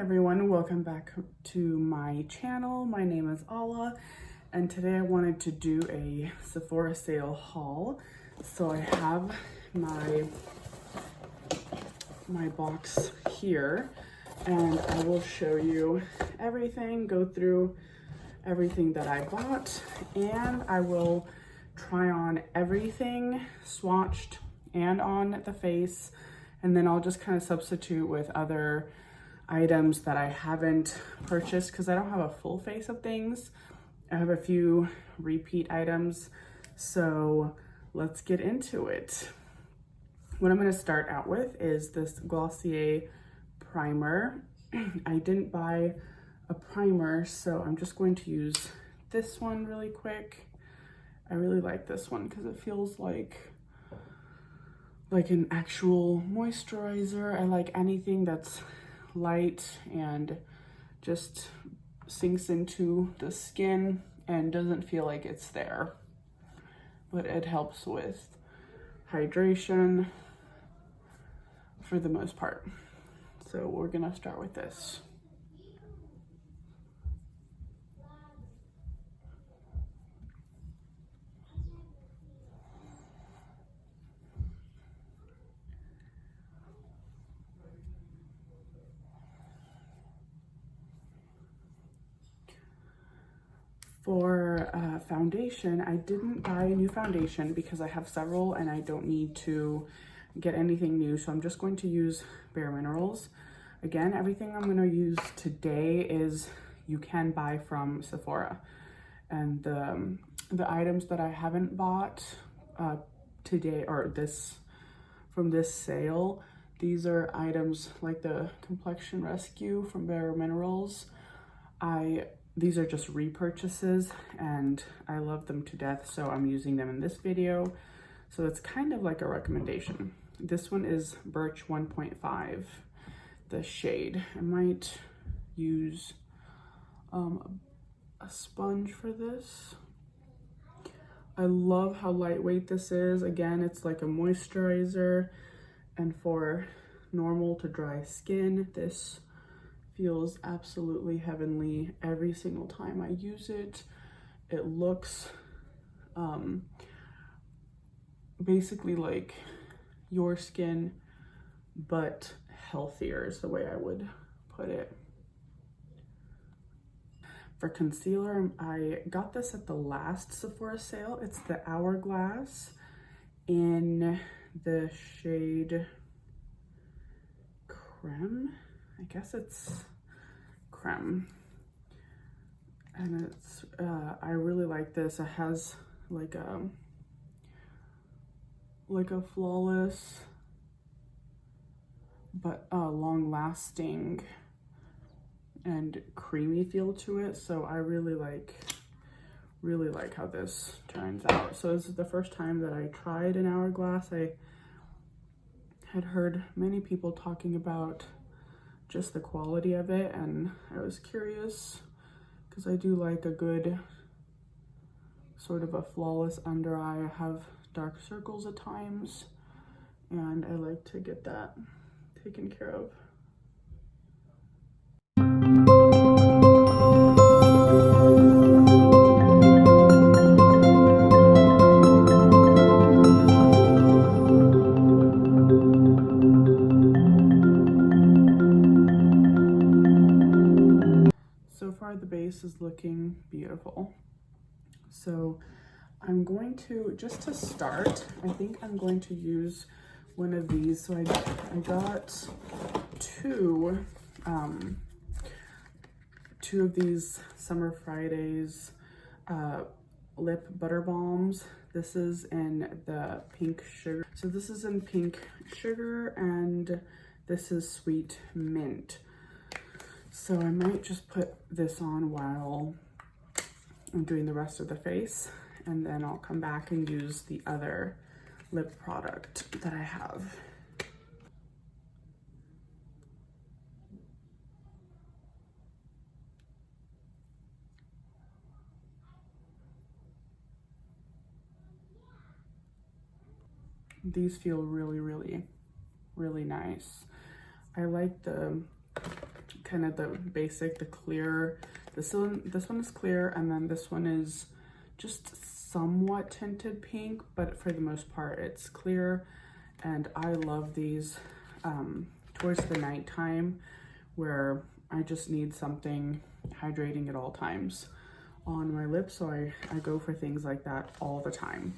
everyone, welcome back to my channel. My name is Ala and today I wanted to do a Sephora sale haul. So I have my box here and I will show you everything, go through everything that I bought, and I will try on everything swatched and on the face, and then I'll just kind of substitute with other items that I haven't purchased because I don't have a full face of things. I have a few repeat items, so let's get into it. What I'm going to start out with is this Glossier primer. I didn't buy a primer, so I'm just going to use this one really quick. I really like this one because it feels like an actual moisturizer. I like anything that's light and just sinks into the skin and doesn't feel like it's there, but it helps with hydration for the most part. So we're gonna start with this. For foundation, I didn't buy a new foundation because I have several and I don't need to get anything new. So I'm just going to use Bare Minerals. Again, everything I'm going to use today is you can buy from Sephora. And the items that I haven't bought today or from this sale, these are items like the Complexion Rescue from Bare Minerals. These are just repurchases and I love them to death, so I'm using them in this video. So it's kind of like a recommendation. This one is Birch 1.5, the shade. I might use a sponge for this. I love how lightweight this is. Again, it's like a moisturizer, and for normal to dry skin, this feels absolutely heavenly every single time I use it. It looks basically like your skin, but healthier is the way I would put it. For concealer, I got this at the last Sephora sale. It's the Hourglass in the shade Creme. I guess it's Creme, and it's I really like this. It has like a flawless but long-lasting and creamy feel to it, so I really like how this turns out. So this is the first time that I tried an Hourglass. I had heard many people talking about just the quality of it, and I was curious because I do like a good sort of a flawless under eye. I have dark circles at times and I like to get that taken care of. The base is looking beautiful, so I'm going to, just to start, I think I'm going to use one of these. So I got two of these Summer Fridays lip butter balms. This is in the pink sugar, so this is in pink sugar and this is sweet mint. So I might just put this on while I'm doing the rest of the face, and then I'll come back and use the other lip product that I have. These feel really, really, really nice. I like the kind of the basic, the clear. This one is clear, and then this one is just somewhat tinted pink, but for the most part it's clear. And I love these towards the nighttime where I just need something hydrating at all times on my lips, so I go for things like that all the time.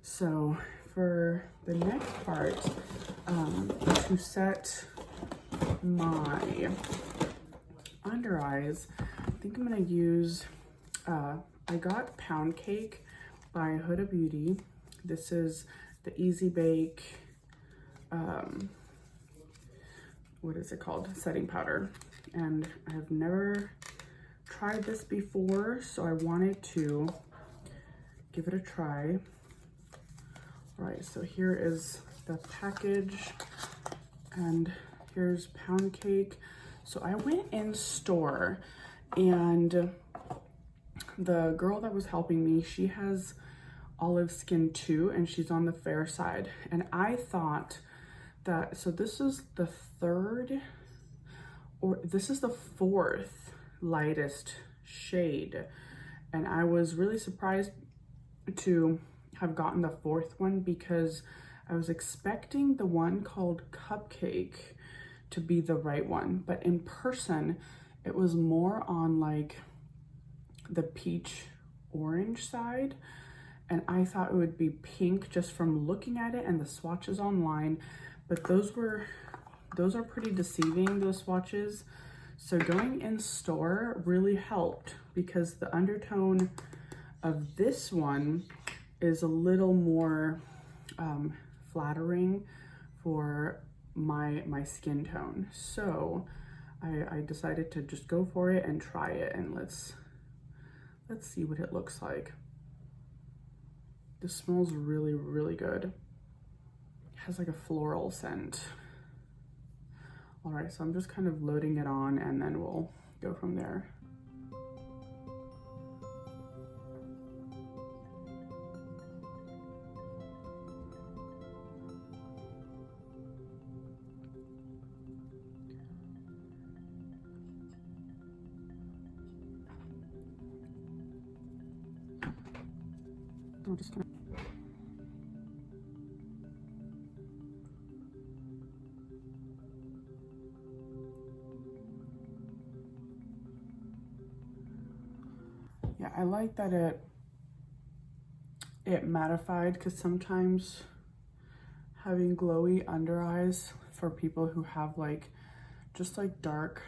So for the next part, to set my under eyes, I think I'm gonna use, I got Poundcake by Huda Beauty. This is the Easy Bake, what is it called? Setting powder. And I've never tried this before, so I wanted to give it a try. All right, so here is the package, and here's Poundcake. So I went in store, and the girl that was helping me, she has olive skin too, and she's on the fair side. And I thought that, so this is the third, or this is the fourth lightest shade. And I was really surprised to have gotten the fourth one because I was expecting the one called Cupcake to be the right one, but in person it was more on like the peach orange side, and I thought it would be pink just from looking at it and the swatches online, but those are pretty deceiving, those swatches. So going in store really helped because the undertone of this one is a little more flattering for my skin tone. So I decided to just go for it and try it, and let's see what it looks like. This smells really, really good. It has like a floral scent. All right, so I'm just kind of loading it on, and then we'll go from there. I'm just gonna... Yeah, I like that it mattified, because sometimes having glowy under eyes for people who have like just like dark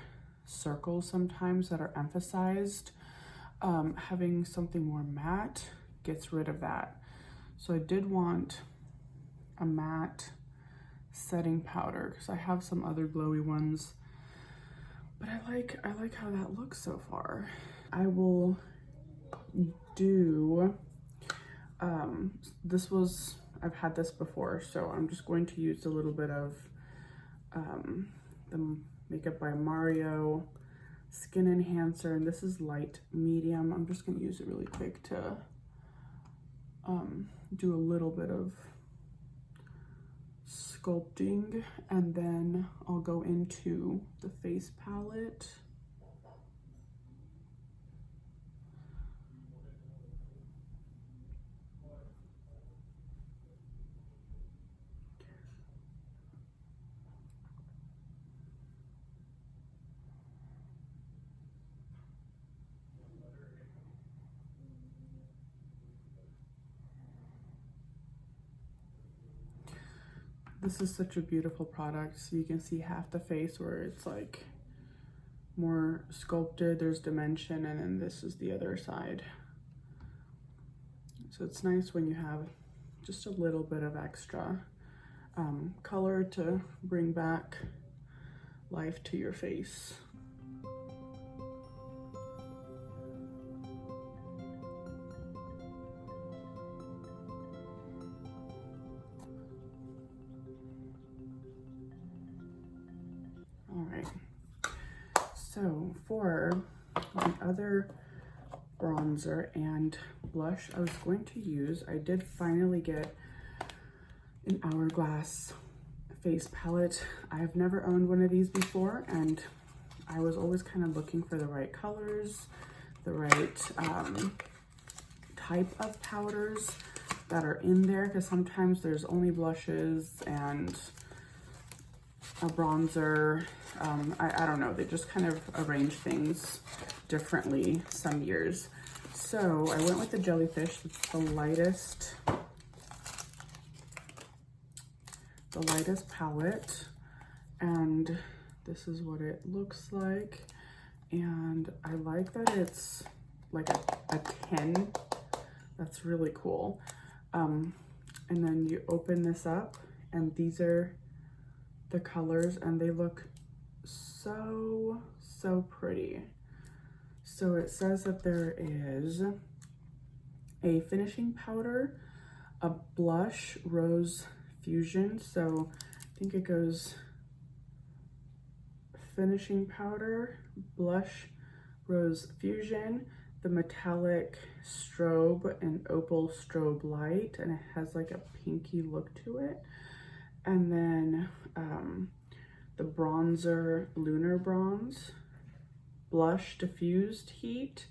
circles sometimes that are emphasized, having something more matte gets rid of that. So I did want a matte setting powder because I have some other glowy ones, but I like how that looks so far. I will do I've had this before, so I'm just going to use a little bit of the Makeup by Mario Skin Enhancer, and this is light medium. I'm just going to use it really quick to do a little bit of sculpting, and then I'll go into the face palette. This is such a beautiful product. So you can see half the face where it's like more sculpted, there's dimension, and then this is the other side. So it's nice when you have just a little bit of extra color to bring back life to your face. All right, so for the other bronzer and blush I was going to use, I did finally get an Hourglass face palette. I have never owned one of these before, and I was always kind of looking for the right colors, the right type of powders that are in there, because sometimes there's only blushes and a bronzer. I don't know, they just kind of arrange things differently some years. So I went with the Jellyfish. It's the lightest palette, and this is what it looks like. And I like that it's like a 10. That's really cool. And then you open this up, and these are the colors, and they look so pretty. So it says that there is a finishing powder, a blush, rose fusion. So I think it goes finishing powder, blush, rose fusion, the metallic strobe and opal strobe light, and it has like a pinky look to it. And then the bronzer, lunar bronze, blush, diffused heat,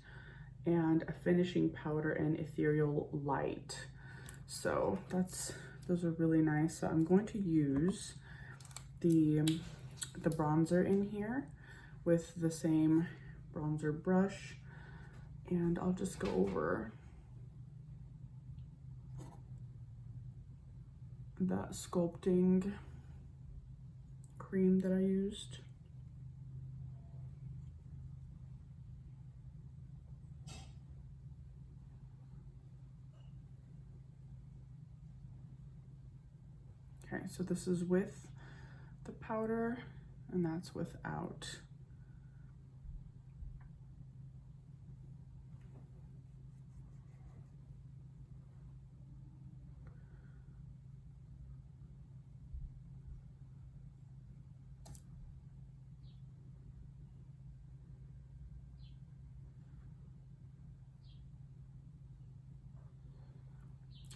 and a finishing powder and ethereal light. So those are really nice. So I'm going to use the bronzer in here with the same bronzer brush, and I'll just go over that sculpting cream that I used. Okay, so this is with the powder, and that's without.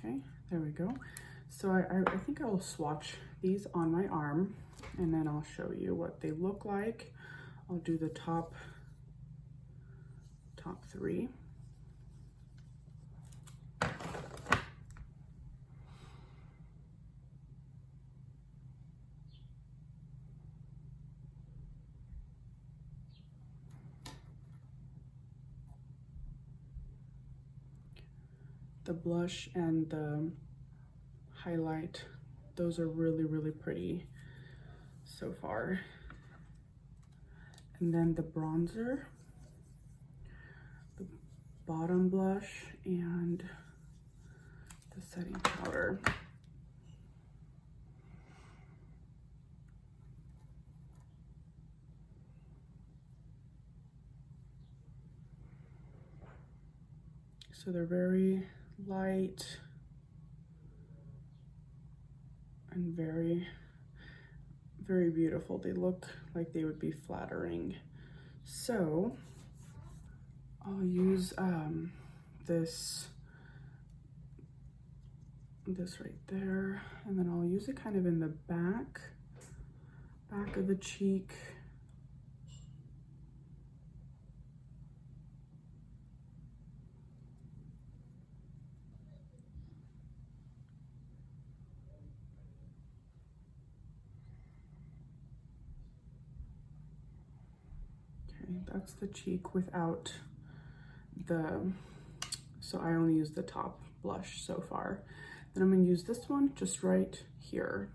Okay, there we go. So I think I will swatch these on my arm, and then I'll show you what they look like. I'll do the top 3. The blush and the highlight, those are really pretty so far. And then the bronzer, the bottom blush, and the setting powder. So they're very light and very beautiful. They look like they would be flattering. So I'll use this right there, and then I'll use it kind of in the back of the cheek. That's the cheek without so I only use the top blush so far. Then I'm gonna use this one just right here.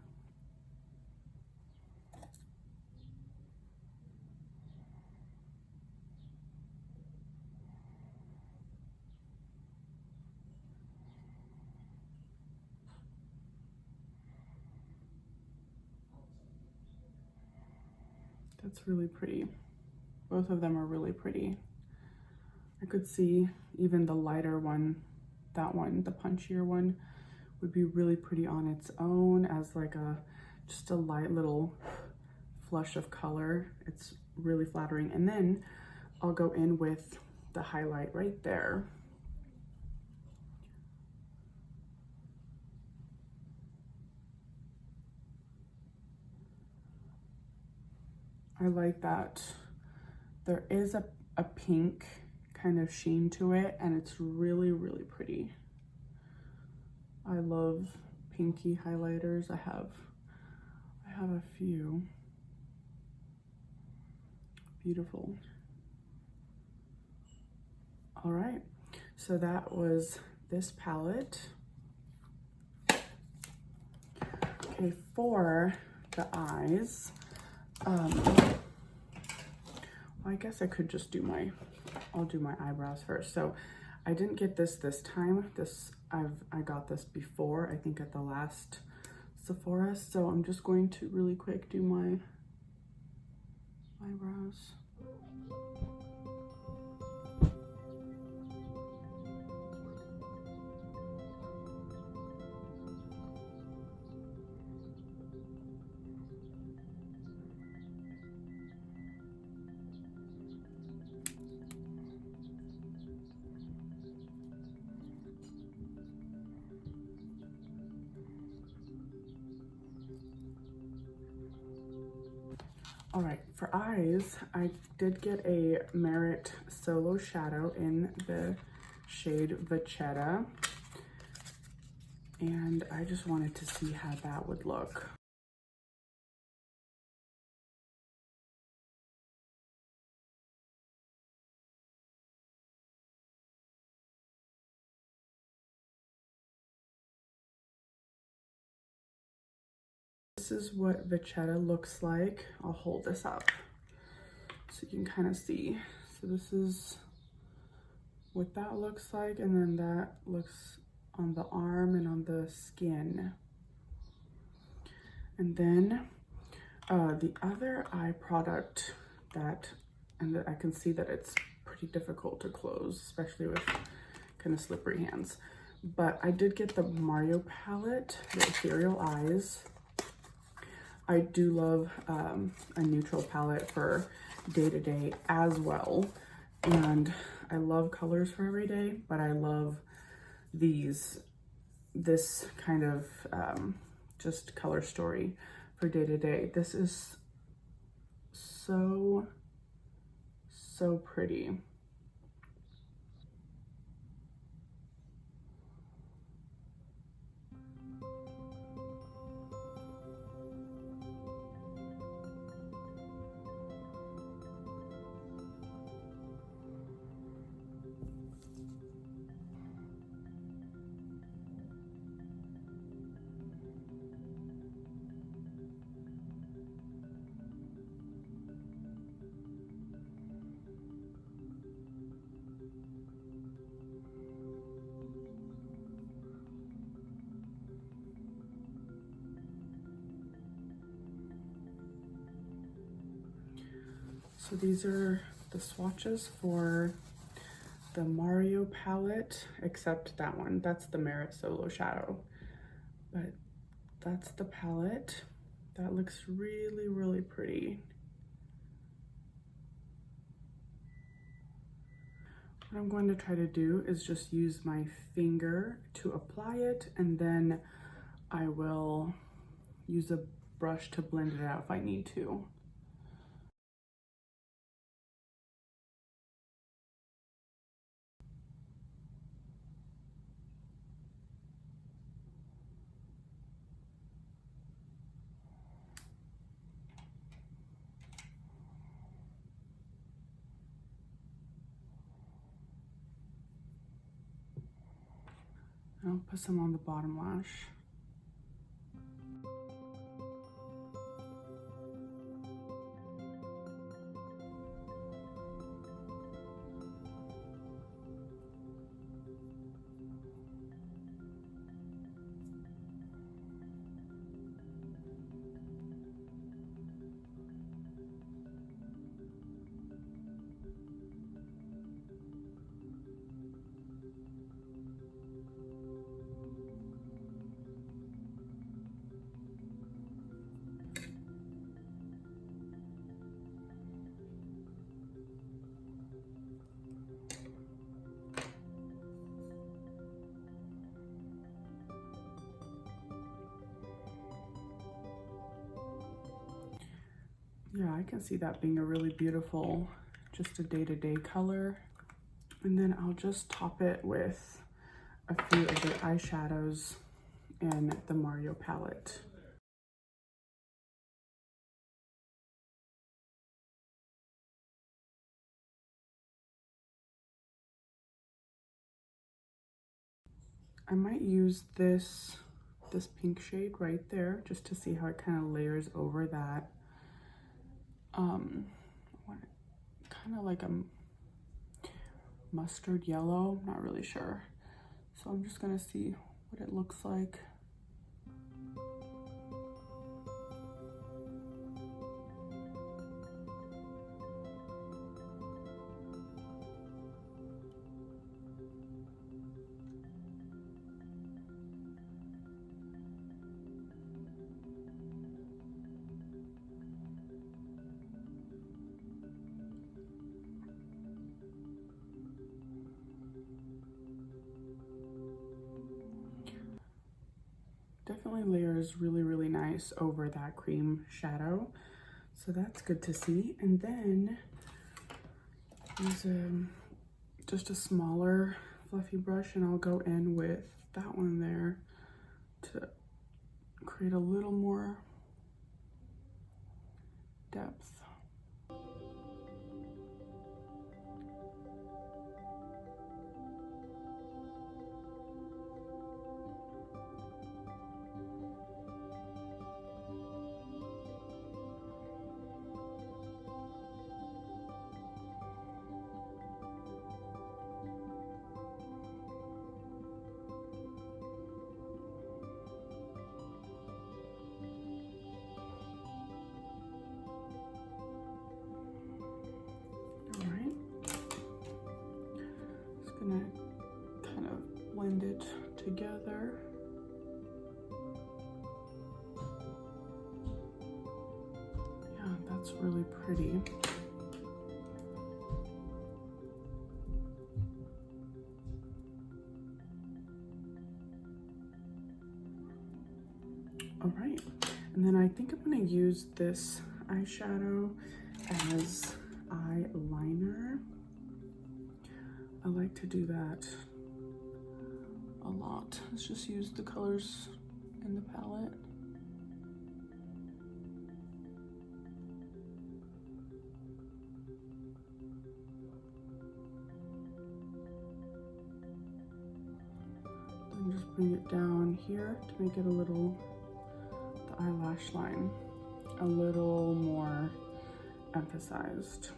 That's really pretty. Both of them are really pretty. I could see even the lighter one, that one, the punchier one, would be really pretty on its own as like just a light little flush of color. It's really flattering. And then I'll go in with the highlight right there. I like that There is a pink kind of sheen to it, and it's really, really pretty. I love pinky highlighters. I have a few. Beautiful. All right, so that was this palette. Okay, for the eyes, well, I guess I could just do I'll do my eyebrows first. So I didn't get this time. I got this before, I think at the last Sephora. So I'm just going to really quick do my eyebrows. All right, for eyes, I did get a Merit Solo Shadow in the shade Vachetta, and I just wanted to see how that would look. This is what Vachetta looks like. I'll hold this up so you can kind of see. So this is what that looks like, and then that looks on the arm and on the skin. And then the other eye product and I can see that it's pretty difficult to close, especially with kind of slippery hands. But I did get the Mario palette, the Ethereal Eyes. I do love a neutral palette for day-to-day as well. And I love colors for every day, but I love this kind of just color story for day-to-day. This is so pretty. So these are the swatches for the Mario palette, except that one. That's the Merit Solo Shadow. But that's the palette. That looks really, really pretty. What I'm going to try to do is just use my finger to apply it, and then I will use a brush to blend it out if I need to. I'll put some on the bottom lash. Yeah, I can see that being a really beautiful just a day-to-day color. And then I'll just top it with a few of the eyeshadows in the Mario palette. I might use this pink shade right there just to see how it kind of layers over that kind of like a mustard yellow, not really sure. So I'm just gonna see what it looks like. Definitely layers really nice over that cream shadow. So that's good to see. And then use just a smaller fluffy brush and I'll go in with that one there to create a little more depth. Gonna kind of blend it together. Yeah, that's really pretty. All right, and then I think I'm gonna use this eyeshadow as eyeliner. I like to do that a lot. Let's just use the colors in the palette. And just bring it down here to make it a little, the eyelash line, a little more emphasized.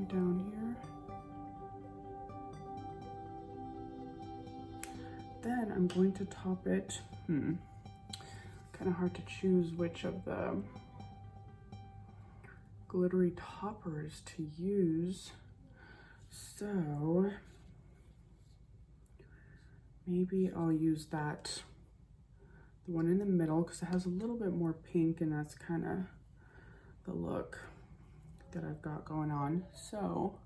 Down here. Then I'm going to top it. Kind of hard to choose which of the glittery toppers to use. So maybe I'll use that, the one in the middle, because it has a little bit more pink and that's kind of the look that I've got going on. So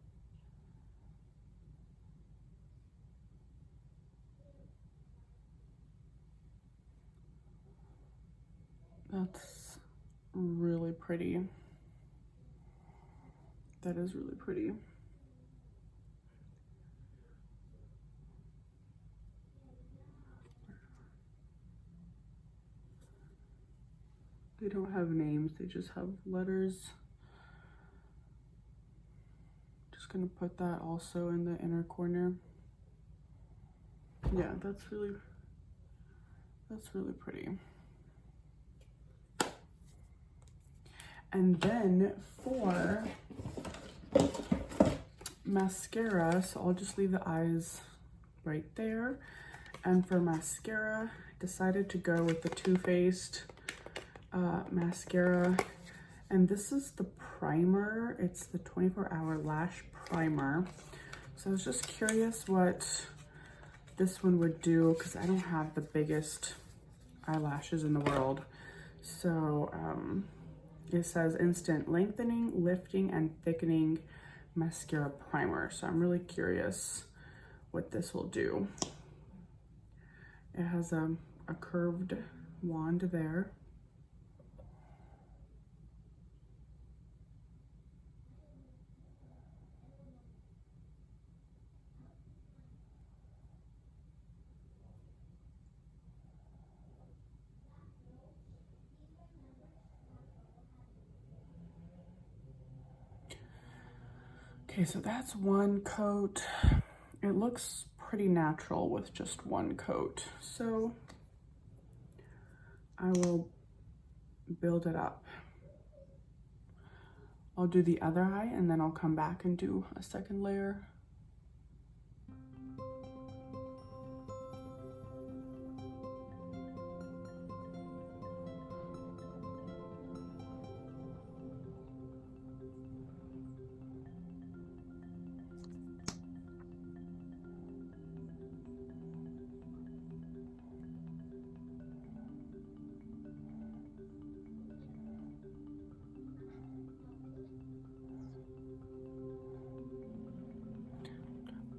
that's really pretty. That is really pretty. They don't have names, they just have letters. Just gonna put that also in the inner corner. Yeah, that's really pretty. And then for mascara, so I'll just leave the eyes right there. And for mascara, I decided to go with the Too Faced mascara. And this is the primer. It's the 24-hour lash primer. So I was just curious what this one would do because I don't have the biggest eyelashes in the world. So it says instant lengthening, lifting, and thickening mascara primer. So I'm really curious what this will do. It has a curved wand there. Okay, so that's one coat. It looks pretty natural with just one coat. So I will build it up. I'll do the other eye and then I'll come back and do a second layer.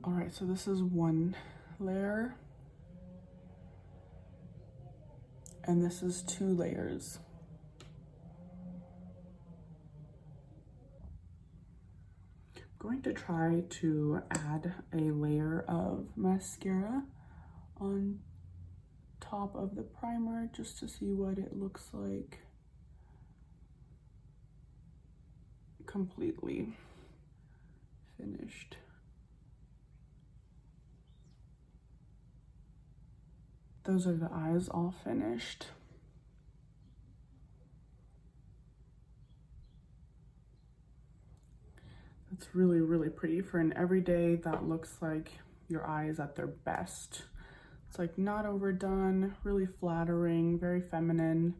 All right, so this is one layer, and this is 2 layers. I'm going to try to add a layer of mascara on top of the primer just to see what it looks like completely finished. Those are the eyes all finished. That's really, really pretty. For an everyday, that looks like your eyes at their best. It's like not overdone, really flattering, very feminine.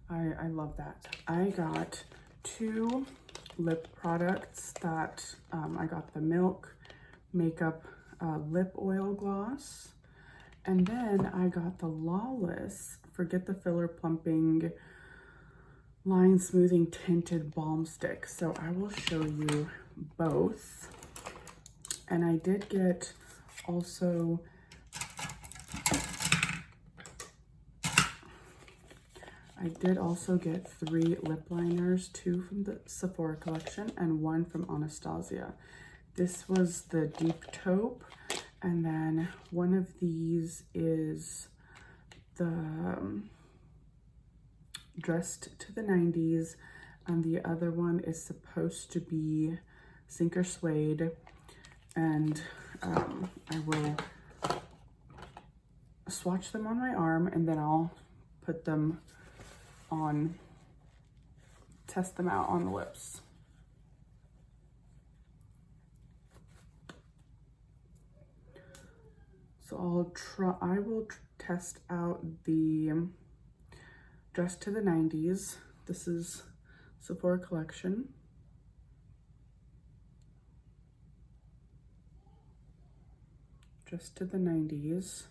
I love that. I got 2 lip products that I got the Milk Makeup Lip Oil Gloss. And then I got the Lawless Forget the Filler Plumping Line Smoothing Tinted Balm Stick. So I will show you both. And I did get also get 3 lip liners, 2 from the Sephora collection and 1 from Anastasia. This was the Deep Taupe. And then one of these is the Dressed to the 90s, and the other one is supposed to be Suede. And I will swatch them on my arm and then I'll put them on, test them out on the lips. So I will test out the Dressed to the 90s. This is Sephora Collection. Dressed to the 90s.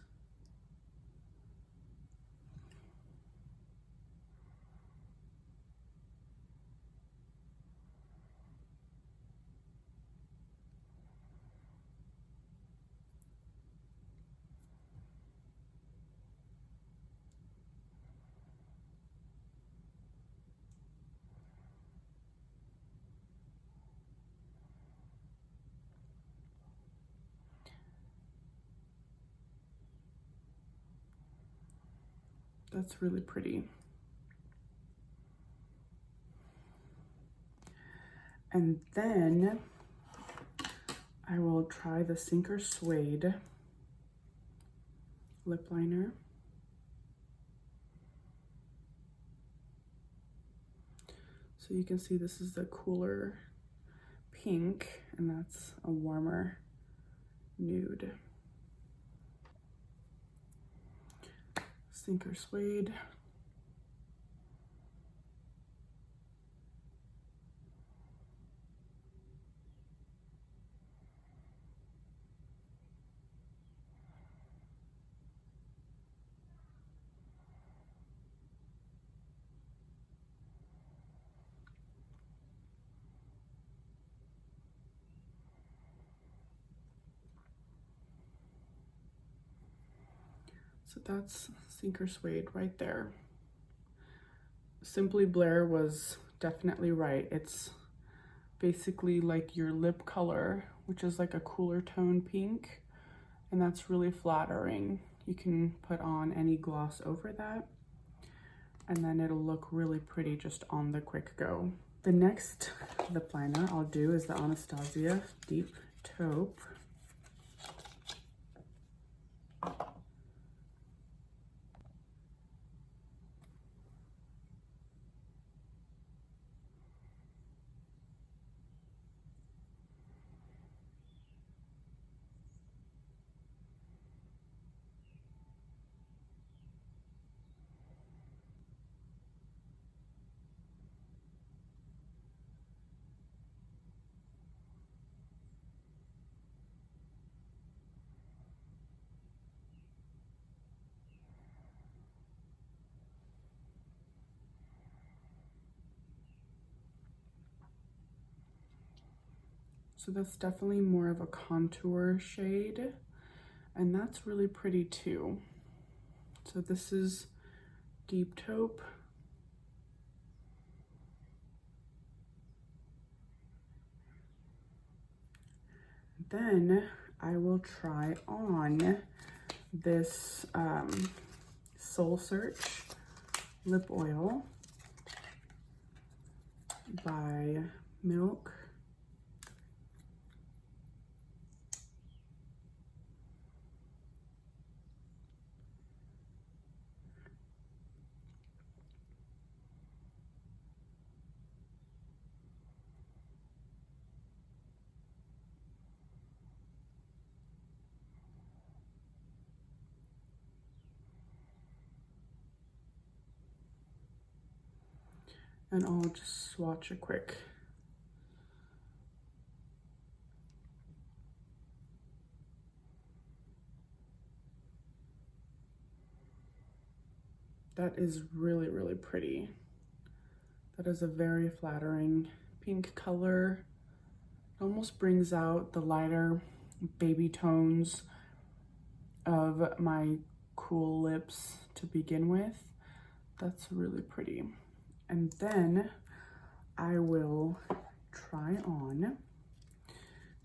That's really pretty. And then I will try the Suede lip liner. So you can see this is the cooler pink, and that's a warmer nude. Suede. So that's Sinker Suede right there. Simply Blair was definitely right. It's basically like your lip color, which is like a cooler tone pink, and that's really flattering. You can put on any gloss over that, and then it'll look really pretty just on the quick go. The next lip liner I'll do is the Anastasia Deep Taupe. So that's definitely more of a contour shade, and that's really pretty too. So this is Deep Taupe. Then I will try on this Soul Search lip oil by Milk. And I'll just swatch a quick. That is really, really pretty. That is a very flattering pink color. It almost brings out the lighter baby tones of my cool lips to begin with. That's really pretty. And then I will try on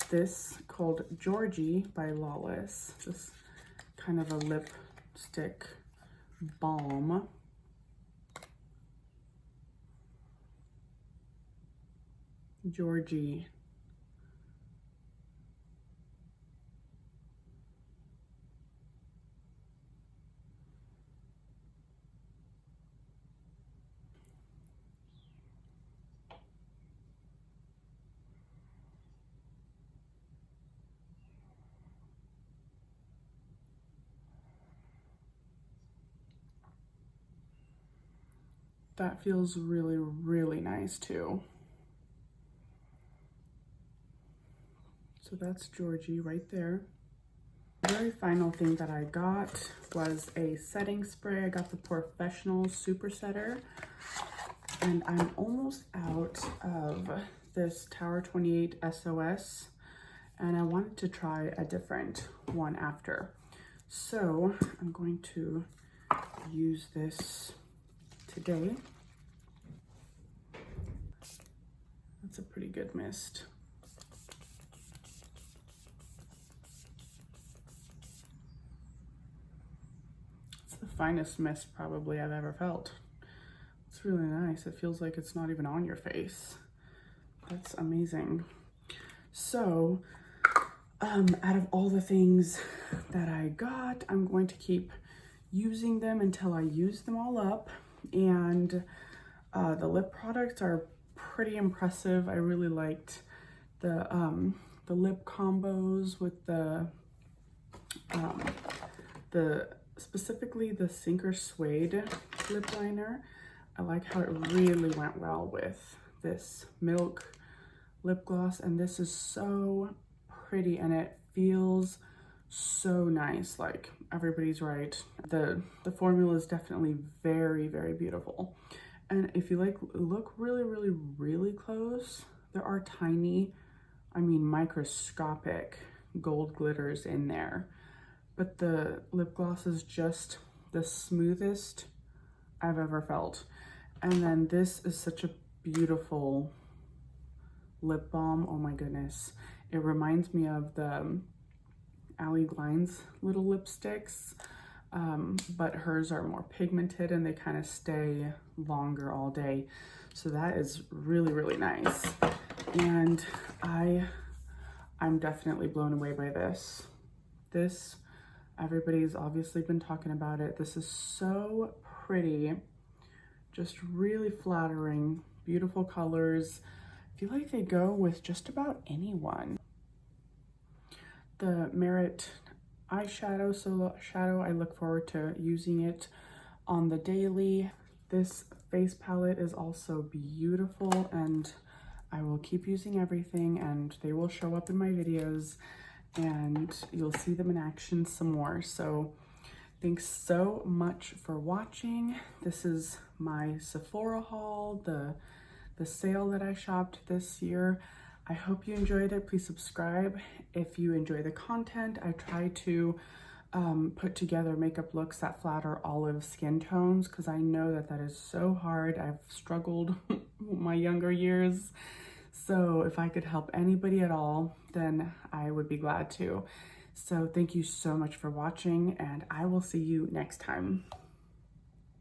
this called Georgie by Lawless. This kind of a lipstick balm. Georgie. That feels really, really nice too. So that's Georgie right there. The very final thing that I got was a setting spray. I got the Professional Super Setter, and I'm almost out of this Tower 28 SOS, and I wanted to try a different one after. So I'm going to use this today. That's a pretty good mist. It's the finest mist probably I've ever felt. It's really nice. It feels like it's not even on your face. That's amazing. So, out of all the things that I got, I'm going to keep using them until I use them all up. And the lip products are pretty impressive. I really liked the lip combos with the specifically the Sinker Suede lip liner. I like how it really went well with this Milk lip gloss, and this is so pretty and it feels so nice. Like, everybody's right. The formula is definitely very, very beautiful. And if you look really, really, really close, there are tiny, I mean microscopic gold glitters in there. But the lip gloss is just the smoothest I've ever felt. And then this is such a beautiful lip balm. Oh my goodness. It reminds me of the Ally Glines little lipsticks, but hers are more pigmented and they kind of stay longer all day. So that is really, really nice. And I'm definitely blown away by this. This, everybody's obviously been talking about it. This is so pretty, just really flattering, beautiful colors. I feel like they go with just about anyone. The Merit eyeshadow, Solo Shadow, I look forward to using it on the daily. This face palette is also beautiful, and I will keep using everything, and they will show up in my videos and you'll see them in action some more. So thanks so much for watching. This is my Sephora haul, the sale that I shopped this year. I hope you enjoyed it. Please subscribe if you enjoy the content. I try to put together makeup looks that flatter olive skin tones, because I know that that is so hard. I've struggled my younger years. So if I could help anybody at all, then I would be glad to. So thank you so much for watching, and I will see you next time.